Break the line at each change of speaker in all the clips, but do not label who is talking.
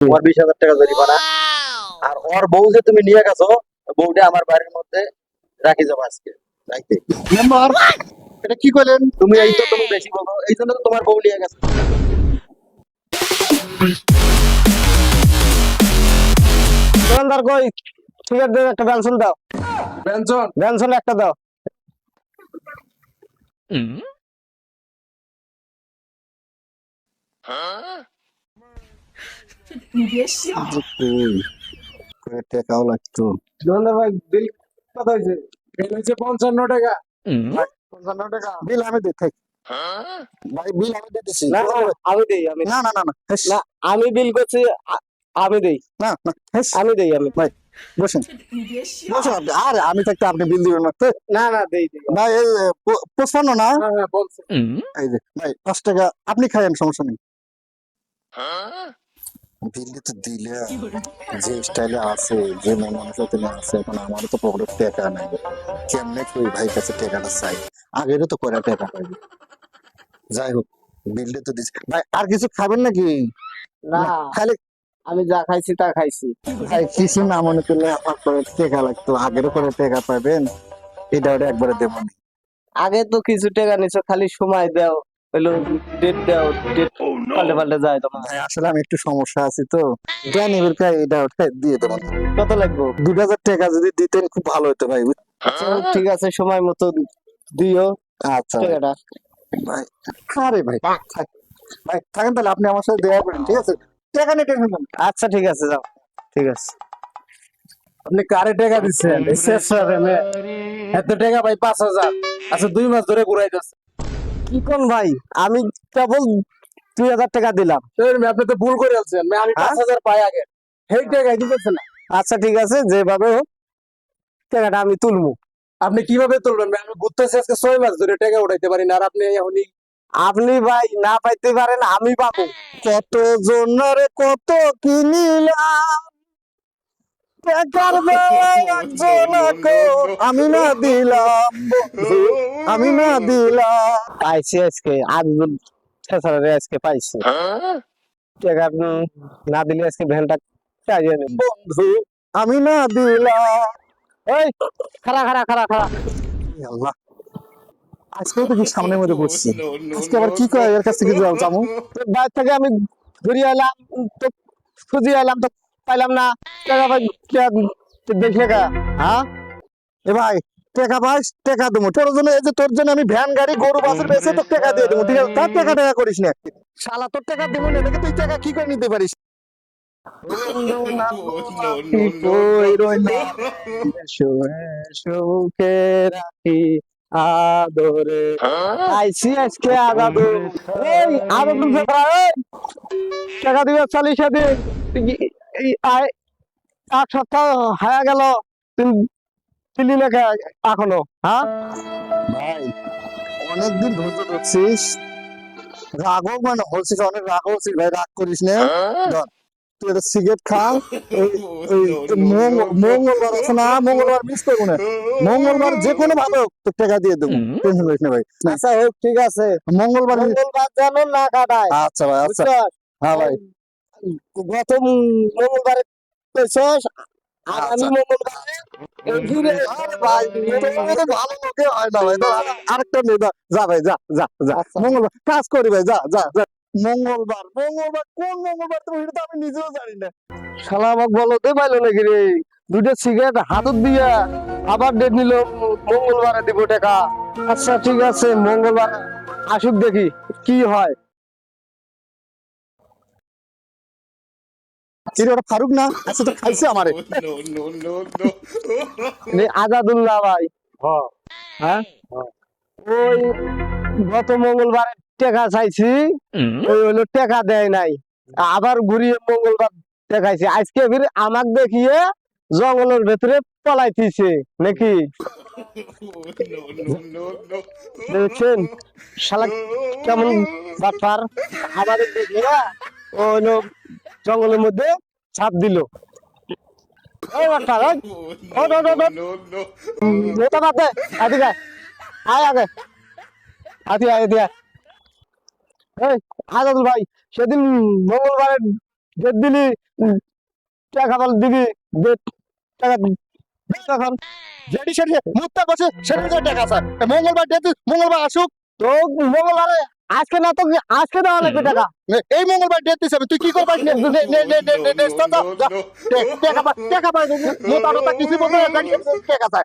তোমার 20,000 টাকা জরিমানা। আর ওর বউ যে তুমি নিয়ে গেছো, বউটা আমার বাড়ির মধ্যে রাখি যাবো আজকে রাইতে।
মেম্বার, এটা কি করলেন?
তুমি এই তো তুমি বেশি বলো, এই জন্য তো তোমার বউ নিয়ে গেছে।
দোকানদার কই, সিগারেট দিয়ে একটা পেনশন দাও,
ব্যঞ্জন,
পেনশন একটা দাও।
টাকাও লাগতো।
দোকানদার ভাই বিল কত হয়েছে?
বিল হয়েছে 55 টাকা।
55 টাকা।
বিল আমি দিই থাক। ভাই বিল আমি দিতেছি।
না না, আমি দেই, আমি
না না না না হেস,
না, আমি বিল করছি, আমি দেই,
না না হেস।
আমি দেই, আমি
ভাই বসেন বসেন আপনি। আর আমি থাকতে আপনি বিল দিবেন না তো?
না না, দেই দেই।
ভাই এই 55 না?
হ্যাঁ হ্যাঁ বলছে।
এই যে ভাই 5 টাকা আপনি খাইয়েন, সমস্যা নেই। দিল্লি তো দিলে যে স্টাইলে আছে, যে মন মানুষের আছে, এখন আমারও তো পকেটে টাকা নাই। কেমনে কই ভাই কাছে টাকাটা চাই? আগেরও তো কয়টা টাকা পাইবে। যাই হোক, বিলটা তো দিছি ভাই। আর কিছু খাবেন নাকি?
না,
খালি
আমি যা খাইছি তা খাইছি।
ভাই কিছু না মনে করলে আমার করে টাকা লাগতো, আগেরও করে টাকা পাবেন। এটা ওটা একবারে দেবো না।
আগে তো কিছু টাকা নিছো, খালি সময় দাও, হইলো ডেট দাও, ডেট পাল্টে পাল্টে যায় তোমার।
ভাই আসলে আমি একটু সমস্যা আছি তো, দেন এবার এটা ওটা দিয়ে দেবো না।
কত লাগবে?
2,000 টাকা যদি দিতেন খুব ভালো হতো ভাই।
আচ্ছা, ঠিক আছে, সময় মতো দিও
আচ্ছা ভাই।
টাকাটা।
ভাই আরে ভাই থাক। ভাই থাকেন তাহলে, আপনি আমার সাথে দেখা করেন, ঠিক আছে? টাকা নিয়ে টেনশন নেন।
আচ্ছা ঠিক আছে, যাও, ঠিক আছে।
আপনি কারে টাকা দিচ্ছেন? এই শেষ সারেনে এত টাকা ভাই 5,000। আচ্ছা 2 মাস ধরে ঘুরাইতেছে।
কি কোন ভাই, আমি কেবল 2,000 টাকা দিলাম।
আপনি তো ভুল করে আছেন। আমি
হ্যাঁ?
5,000 পাই আগে। সেই টাকা দিতেছে না।
আচ্ছা ঠিক আছে, যেভাবে হোক টাকাটা আমি তুলবো।
আপনি কিভাবে তুলবেন? আমি ঘুরতেছি আজকে 6 মাস ধরে টাকা উঠাইতে পারি না, আর আপনি এখনই
আপনি ভাই না পাইতে পারেন, আমি পাবো।
কত জনের কত কিনিলাম, টাকার বেলায় একজনকে আমি না দিলাম বন্ধু, আমি না দিলাম।
পাইছি আজকে, আজ ছেড়ে আজকে পাইছি টাকা। না দিলে আজকে ভ্যানটা চাইয়ে নেব।
বন্ধু আমি না দিলাম।
ওই, খাড়া খাড়া খাড়া খাড়া।
এ আল্লাহ, আজকেও তো কি সামনের মধ্যে পড়ছি। আজকে আবার কি করে এর কাছ থেকে যাবো?
তোর বাইরে থেকে আমি ঘুরিয়ে এলাম, তো খুঁজিয়ে এলাম, তো পাইলাম না টাকা। ভাই দেখলে কা, হ্যাঁ?
এ ভাই টাকা পাইস, টাকা দেবো তোর জন্য। এই যে তোর জন্য আমি ভ্যান গাড়ি গরু বাছুর বেচে তোর টাকা দিয়ে দেবো, ঠিক আছে? তার টাকা টাকা করিস না। শালা তোর টাকা দেবো না, দেখে তুই টাকা কি করে নিতে পারিস?
কই রইলা সুখে রাখি আদরে, আইছি আজকে আগাদো। এই আরো দুশো টাকা দিবে, 40 দিন। এই আয় 8 সপ্তাহ হয়ে গেল, তুই দিলি না এখনো, হ্যাঁ?
ভাই অনেকদিন ধৈর্য ধরছিস, রাগও মানে হচ্ছিস, অনেক রাগ হচ্ছিস ভাই, রাগ করিস না। ধর, তুই একটা সিগারেট খা। মঙ্গলবার আছে না, মঙ্গলবার মিস করবো না। মঙ্গলবার যে কোনো ভালো হোক তোর টাকা দিয়ে দেবো, টেনশন করিস না ভাই।
আচ্ছা হোক, ঠিক আছে,
মঙ্গলবার
মঙ্গলবার যেন না কাটায়,
আচ্ছা ভাই, আচ্ছা।
বুঝছো?
হ্যাঁ ভাই,
গত মঙ্গলবারে পেয়েছস, আর আমি
আচ্ছা।
মঙ্গলবারে এই ঘুরে।
আরে ভাই তোর মতো ভালো লোকে হয় না ভাই। ধর, আরেকটা নে, যা ভাই, যা যা যা।
আচ্ছা।
মঙ্গলবার কাজ করি ভাই, যা যা যা। মঙ্গলবার মঙ্গলবার কোন মঙ্গলবার তুমি, এটা তো আমি নিজেও জানি না।
শালা আমাকে বলতে পাইলো নাকি রে? দুটো সিগারেট হাতত দিয়া আবার ডেট নিল, মঙ্গলবারে দিব টাকা। আচ্ছা ঠিক আছে, মঙ্গলবার আসুক, দেখি কি হয়।
এটা ওটা ফারুক না? আচ্ছা তো খাইছে আমারে।
আজাদুল্লাহ ভাই, হ্যাঁ? ওই গত মঙ্গলবারে টাকা চাইছি, ওই হলো টাকা দেয় নাই, আবার ঘুরিয়ে মঙ্গলবার দেখাইছে। আজকে ফির আমাক দেখিয়ে জঙ্গলের ভেতরে পলাইতিছে নাকি, দেখছেন শালা কেমন বাটপার। আমাদের দেখিয়া ও হলো জঙ্গলের মধ্যে ছাপ দিল। এই বাটপার, ওই, ওঠ, ওঠ, ওঠ, ওঠ। ওটা বাদ দে, এদিকে আয়, আয় আগে, আয়, এদিকে আয়। এই আজাদুল ভাই, সেদিন মঙ্গলবারে ডেট দিলি, টাকা বল দিবি, ডেট টাকা টাকা
যেটি সেটি মুত্তা বসে সেটি টাকা স্যার মঙ্গলবার ডেট মঙ্গলবার আসুক।
তো মঙ্গলবারে আজকে না তো আজকে দেওয়া লাগবে টাকা।
এই মঙ্গলবার ডেট দিছে তুই কি করবি? টাকা পাই মোটা কিছু বলতে টাকা চাই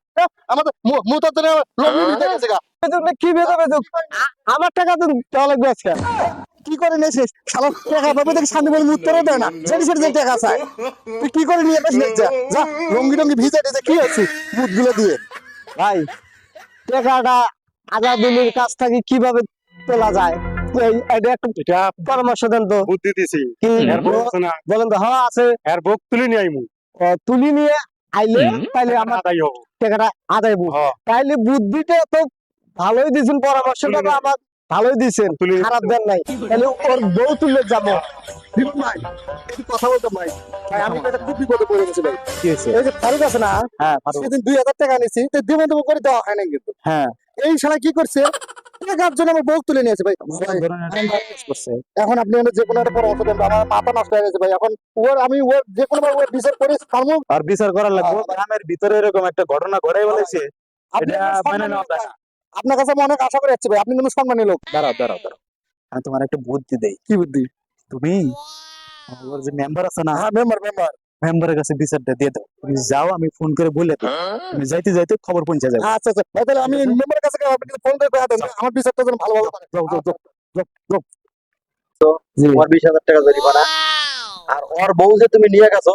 আমাদের মোটা তো লঙ্গি দিতে গেছে গা।
কি বেতন বেতন আমার টাকা তো দেওয়া লাগবে আজকে।
কি করে নিয়েছিস শালা? টাকা পাবে দেখে শান্তি বলে উত্তরও দেয় না, যেটি সেটি টাকা চায়। তুই কি করে নিয়ে আসিস? যা যা লঙ্গি টঙ্গি ভিজে টেজে কি আছে বুটগুলো দিয়ে।
ভাই টাকাটা আজাদুলের কাছ থেকে কিভাবে তোলা যায় এটা একটা পরামর্শ দেন তো।
বুদ্ধি দিছি
কি
এর বউ আছে না,
বলেন তো? হ্যাঁ আছে।
এর বুক তুলে নিয়ে আইমু,
তুলি নিয়ে আইলে তাইলে আমার
আদায় হবো।
টাকাটা আদায় হবো।
হ্যাঁ।
তাইলে বুদ্ধিটা তো ভালোই দিয়েছেন, পরামর্শটা তো আমার ভালোই দিয়েছেন,
তুলি
খারাপ দেন নাই। তাহলে ওর বউ তুলে যাবো।
বিপুল ভাই একটু কথা বলতাম ভাই। ভাই আমি তো একটা খুব বিপদে পড়ে গেছি ভাই।
কি হয়েছে?
এই যে ফারুক আছে না,
হ্যাঁ
সেদিন 2000 টাকা নিয়েছি তো দেবো দেবো করে দেওয়া হয় না কিন্তু।
হ্যাঁ
এই শালা কি করছে টাকার জন্য আমার বউ তুলে নিয়েছে ভাই। এখন আপনি আমাকে যে কোনো একটা পরামর্শ দেন, আমার মাথা নষ্ট হয়ে গেছে ভাই। এখন আমি ওর যে কোনো ভাবে ওর বিচার করে ছাড়বো।
আর বিচার করার লাগবে, গ্রামের ভিতরে এরকম একটা ঘটনা ঘটে বলেছে,
আপনি
এটা
আমার
মেনে
সম্মানী
নেওয়া
লোক
যায়
ভাই। আপনার কাছে আমি অনেক আশা করে যাচ্ছি ভাই, আপনি কিন্তু সম্মানী লোক।
দাঁড়াও দাঁড়াও দাঁড়াও, আমি তোমার একটা বুদ্ধি দেই।
কি বুদ্ধি?
তুমি আমার যে মেম্বার আছে না,
হ্যাঁ মেম্বার।
মেম্বারের কাছে বিচারটা দিয়ে দাও। তুমি যাও, আমি ফোন করে বলে দিই, তুমি যাইতে যাইতে খবর পৌঁছে যাবে।
আচ্ছা আচ্ছা ভাই, তাহলে আমি মেম্বারের কাছে ফোন করে কথা দেন, আমার বিচারটা যেন ভালোভাবে করে।
যাও যাও যাও যাও।
ওর 20,000 টাকা জরিমানা। আর ওর বউ যে তুমি নিয়ে গেছো,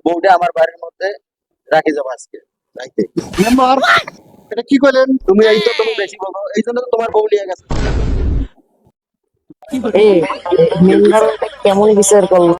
বউটা আমার বাড়ির মধ্যে রাখি যাবো আজকে রাইতে।
মেম্বার এটা কি করলেন?
তুমি এই তো তুমি বেশি বলো, এই জন্য তো তোমার বউ নিয়ে গেছে।
এই মেম্বার কেমন বিচার করলো?